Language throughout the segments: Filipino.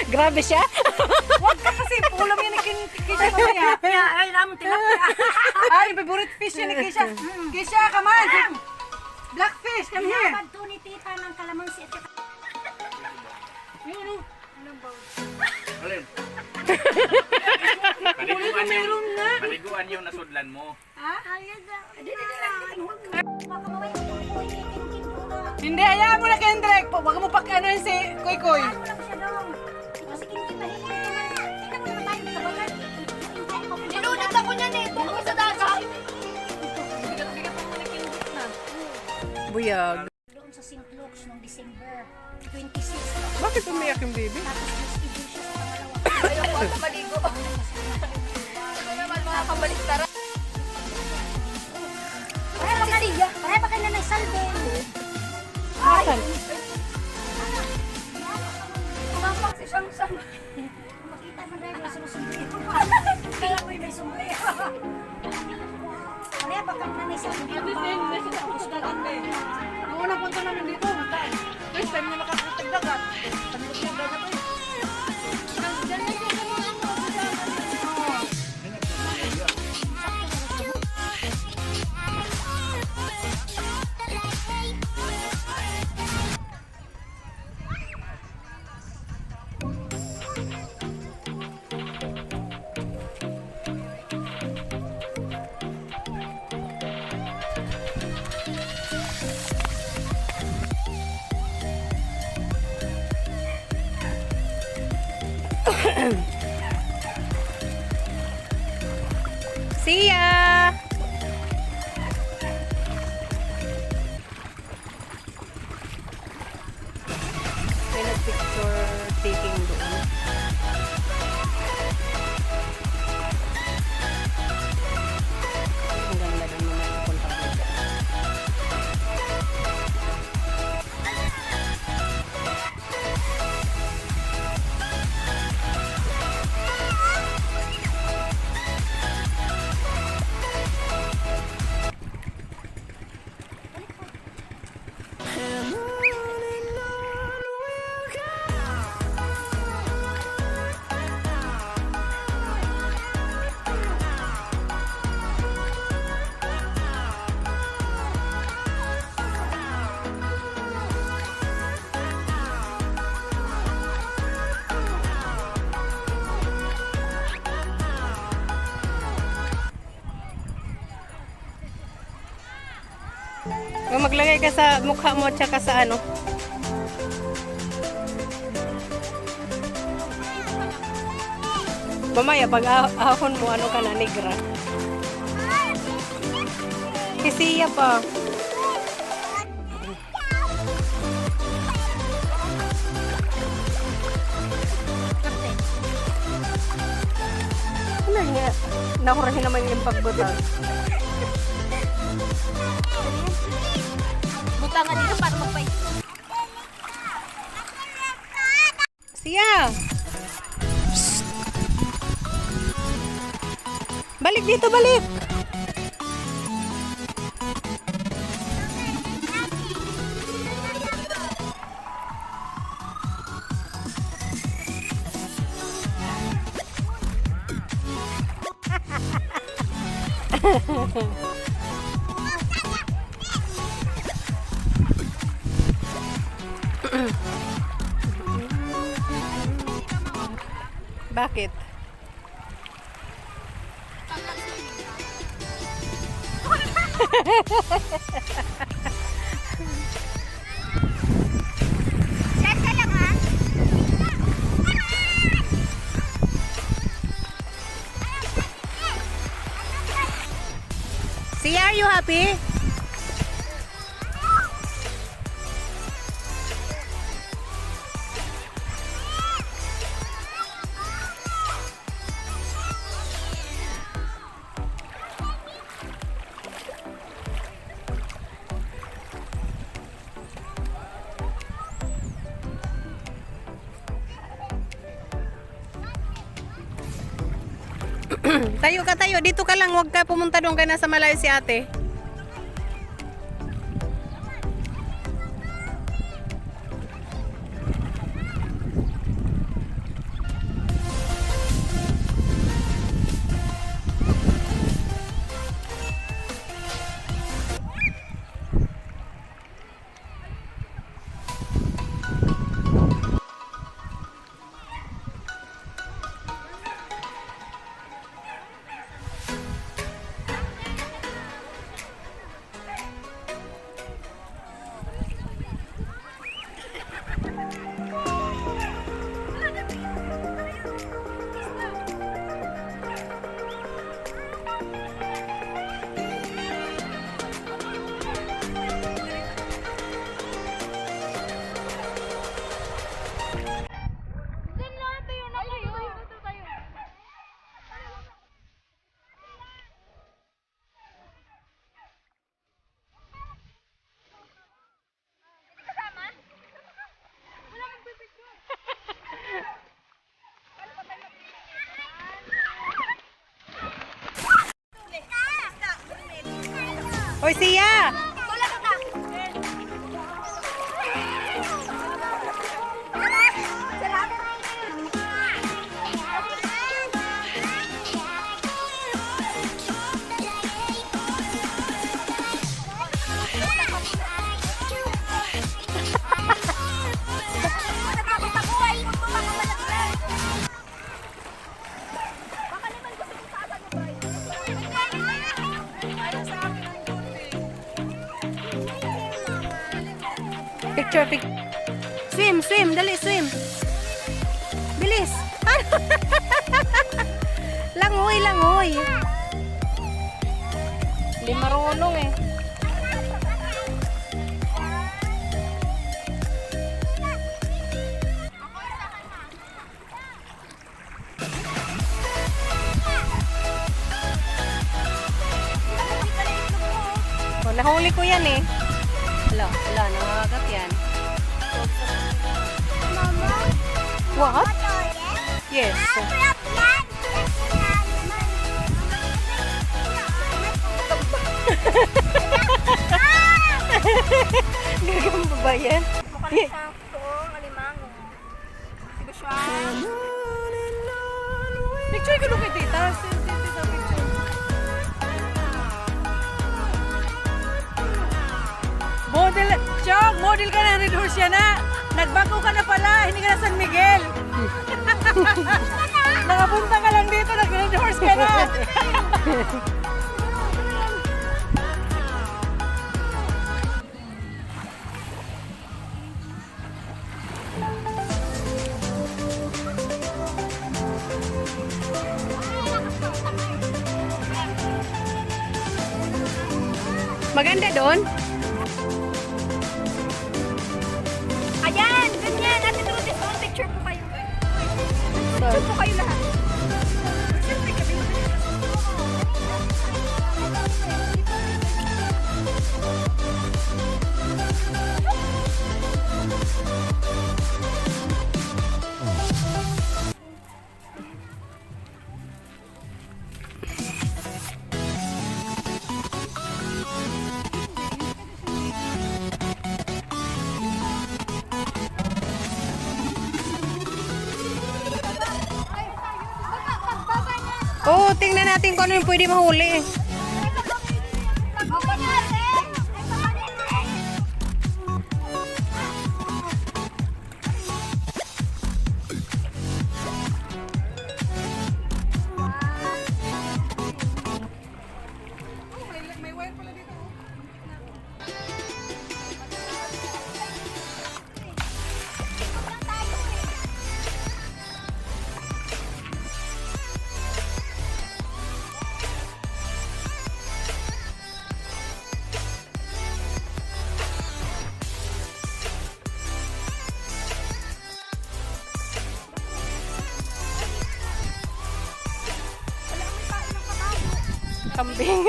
Grabe siya. Huwag ka kasi, ulam yan ni Kisha mamaya. Ay, naman tilapia. Ay, favorite fish yan ni Kisha. Kisha, come on. Blackfish, come here. Kapag to ni tita ng kalamansi at saka... Alin? Paliguan yung nasudlan mo. Baka maway ko yung Hindi, hayaan mo na Kendrick. Huwag mo pag-anoin si Koy Koy. Ano lang siya daw. Kasi kinkin mahingin naman. Tingnan mo naman tayo tabagan. Nilunod ako niyan eh. Bukong sa dagat. Buyag. Doon sa St. Luke's noong December 26. Bakit umiyak yung baby? Tapos nag-schedule siya sa pangalawa. Ayaw ko sa maligo. Ano naman mga kabaliktara. Para ba kayo na nagsalbe? Asan? Kumapak si Shang Shang. Makita mo dahil may sumusunod. Kaya may sumuli. Kaya ba kayo na nagsalbe? Ang unang punta namin dito, mataan. First time na nakakitag dagat. Tanggap yung dagat eh. See ya! May nag-picture taking doon. Ang ganda doon mo na punta ko dyan. Kung maglagay ka sa mukha mo at saka sa ano. Mamaya pag ahon mo ano ka na negra. Kisiya pa. Ano nga? Nakurahin naman yung pagbutang. Butangan dito para magpay. Siya! Psst. Balik dito, balik! Bakit? Teka lang ha. See, are you happy? Tayo ka tayo. Dito ka lang. Huwag ka pumunta doon. Kaya nasa malayo si ate. Hoy, Sia! Tulak ka. Sarap. Picture. Swim, dali, swim. Bilis. Langoy. Hindi marunong eh. Oh, nahuli ko yan eh. Wala, nangagat yan. Mama, What? toilet? Yes. Gagamba ba yan? Mukhang sakto, alimango. Diba siya? Picture ko kay tita. Tita picture. Model ka na, Red Horse yan na. Nagbago ka na pala, hindi ka na San Miguel. Nakapunta ka lang dito, nag-Red Horse ka na. Maganda doon? Ayan, ganyan. Ate Trudes, picture po kayo. Picture po kayo lahat. Oo, tingnan natin kung ano yung pwede mahuli. Kambing.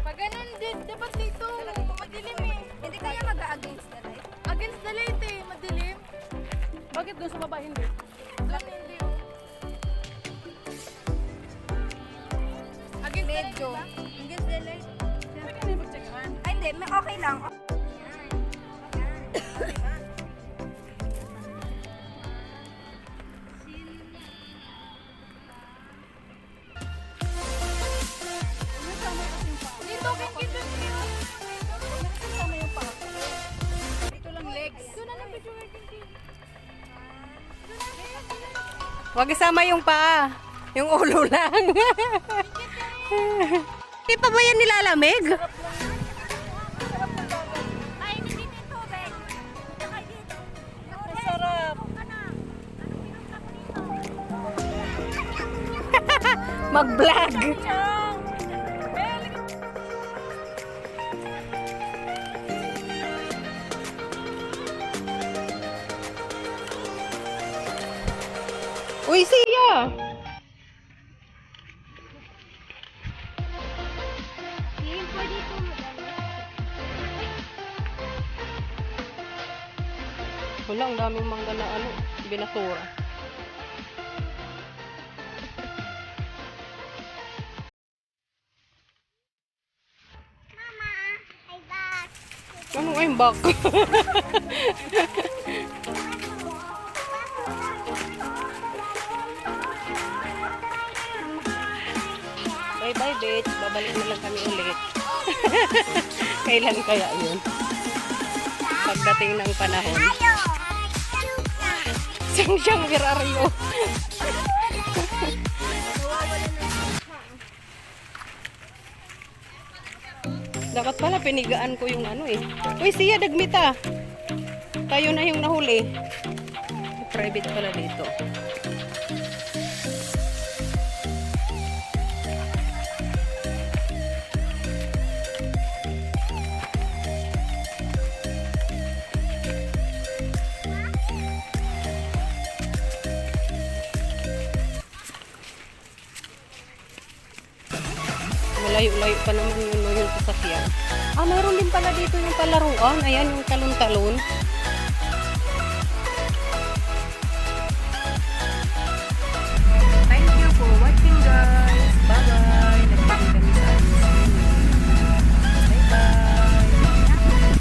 Pag ganun, dapat dito. Madilim eh. Hindi kaya mag-against the light? Against the light eh. Madilim. Bakit doon sa baba hindi? Doon hindi oh. Against the light Medyo. ba? Against the light. Bakit hindi mag-checkan? Ay, hindi. Okay lang. Dito, kita niyo. Dito lang legs. Doon na lang picture natin. Huwag isama yung paa. Yung ulo lang. Di pa ba yan nilalamig? Ay, hindi dito yung tubig. Dito kayo dito. Sarap. Mag-vlog. Uy, Sia! Yung pwede ito. Wala, ang daming mangga na binasura. Anong aimbak? Bye-bye, bitch. Babalik na lang kami ulit. Kailan kaya yun? Pagdating ng panahon. Siyang wiraryo. Dapat pala pinigaan ko yung ano eh. Uy, siya dagmita. Tayo na yung nahuli. Private pala dito. Malayo-layo pa naman yung sasakyan. Ah, mayroon din pala dito yung palaruan. Ayan, yung talon-talon.